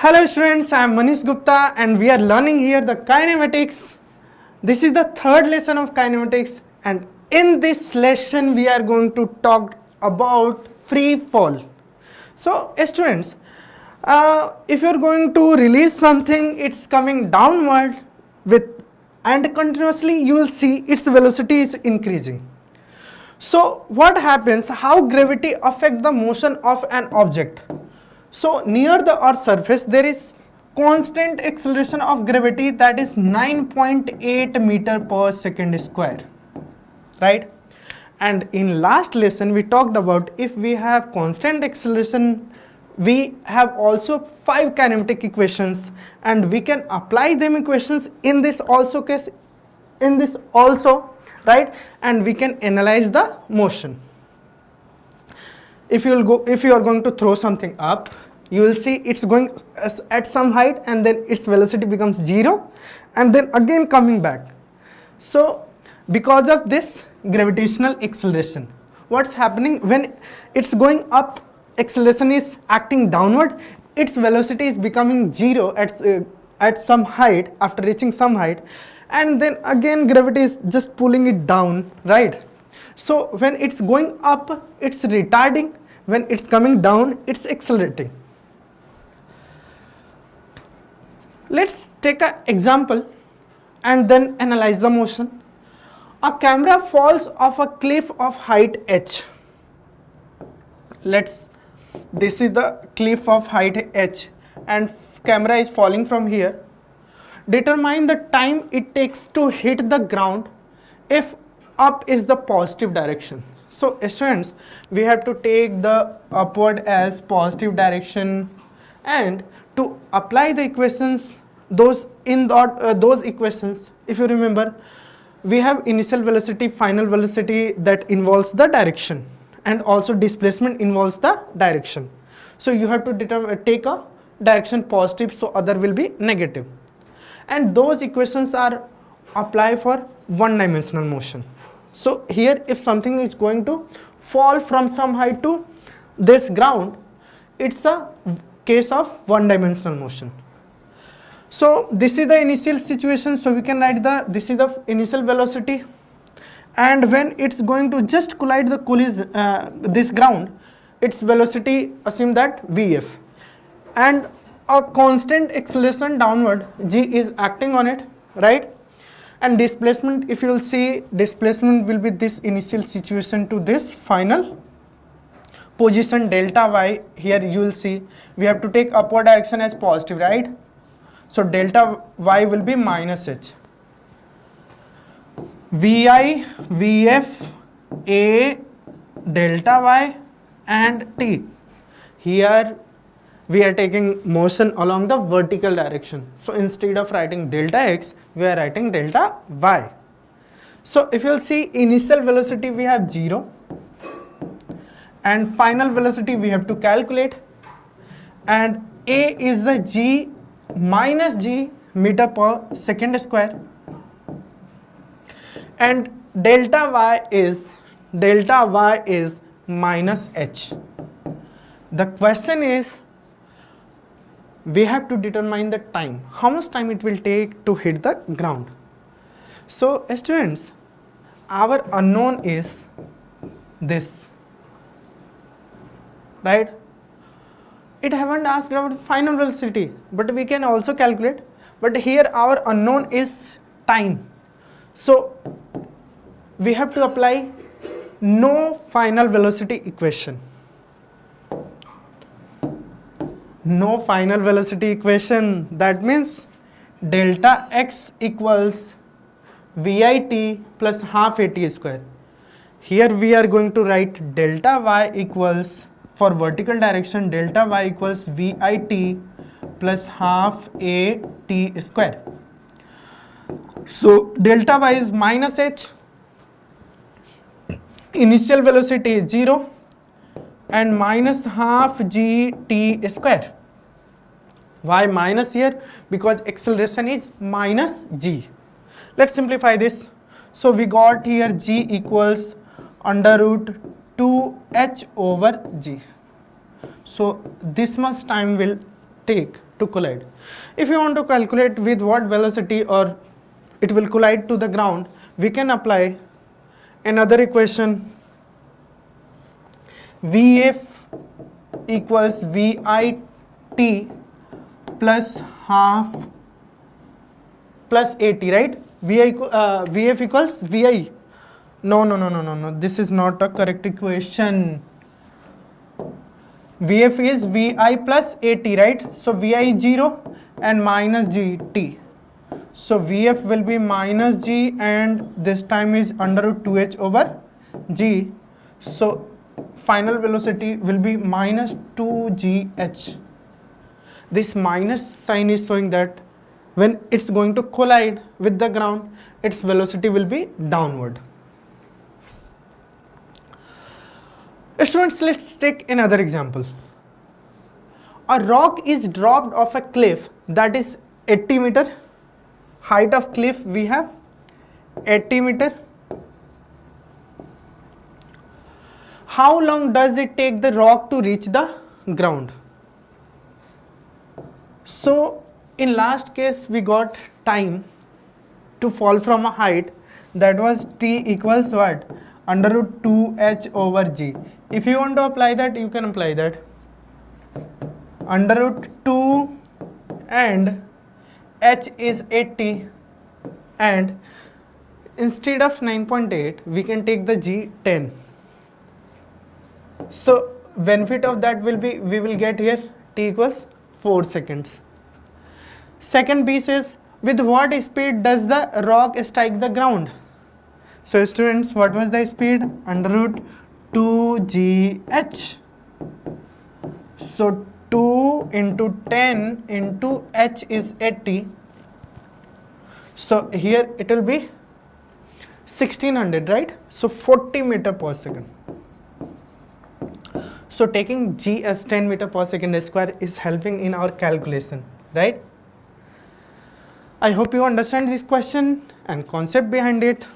Hello students, I am Manish Gupta and we are learning here the kinematics. This is the third lesson of kinematics, and in this lesson we are going to talk about free fall. So students, if you are going to release something, it's coming downward and continuously you will see its velocity is increasing. So what happens, how gravity affects the motion of an object? So near the earth surface there is constant acceleration of gravity, that is 9.8 meter per second square, right? And in last lesson we talked about if we have constant acceleration, we have also 5 kinematic equations and we can apply them equations in this also case, in this also, right? And we can analyze the motion. If you are going to throw something up, you will see it's going at some height and then its velocity becomes 0 and then again coming back. So because of this gravitational acceleration, what's happening when it's going up, acceleration is acting downward, its velocity is becoming 0 at some height, after reaching some height, and then again gravity is just pulling it down, right? So when it's going up, it's retarding. When it's coming down, it's accelerating. Let's take an example and then analyze the motion. A camera falls off a cliff of height h. This is the cliff of height h and camera is falling from here. Determine the time it takes to hit the ground if up is the positive direction. So students, we have to take the upward as positive direction, and to apply the equations, those equations, if you remember, we have initial velocity, final velocity, that involves the direction, and also displacement involves the direction. So you have to take a direction positive, so other will be negative, and those equations are apply for one-dimensional motion. So here if something is going to fall from some height to this ground, it's a case of one-dimensional motion. So this is the initial situation, so we can write this is the initial velocity, and when it's going to just collide this ground, its velocity, assume that Vf, and a constant acceleration downward g is acting on it, right? And displacement, if you will see, displacement will be this initial situation to this final position delta y. Here you will see we have to take upward direction as positive, right? So delta y will be minus h. Vi, Vf, A, delta y and t. Here we are taking motion along the vertical direction. So instead of writing delta x, we are writing delta y. So if you will see, initial velocity we have 0 and final velocity we have to calculate, and A is the g minus g meter per second square, and delta y is minus h. The question is, we have to determine the time, how much time it will take to hit the ground. So students, our unknown is this, right? It haven't asked about final velocity, but we can also calculate, but here our unknown is time. So we have to apply no final velocity equation. No final velocity equation, that means delta x equals Vit plus half at square. Here we are going to write delta y equals, for vertical direction, delta y equals Vit plus half at square. So delta y is minus h, initial velocity is 0, and minus half gt square. Why minus here? Because acceleration is minus g. Let's simplify this. So we got here g equals under root 2h over g. So this much time will take to collide. If you want to calculate with what velocity or it will collide to the ground, we can apply another equation. Vf equals Vit plus half plus AT, right? Vf equals Vi. No. This is not a correct equation. Vf is Vi plus AT, right? So Vi is 0 and minus Gt. So Vf will be minus G, and this time is under root 2h over G. So final velocity will be minus 2gh. This minus sign is showing that when it's going to collide with the ground, its velocity will be downward. Students, let's take another example. A rock is dropped off a cliff that is 80 meter. Height of cliff we have 80 meter. How long does it take the rock to reach the ground? So in last case we got time to fall from a height, that was t equals what? Under root 2h over g. If you want to apply that, you can apply that. Under root 2 and h is 80, and instead of 9.8 we can take the g 10. So benefit of that will be, we will get here t equals 4 seconds. Second B says, with what speed does the rock strike the ground? So students, what was the speed? Under root 2gh. So 2 into 10 into h is 80. So here it will be 1600, right? So 40 meter per second. So taking g as 10 meter per second square is helping in our calculation, right? I hope you understand this question and concept behind it.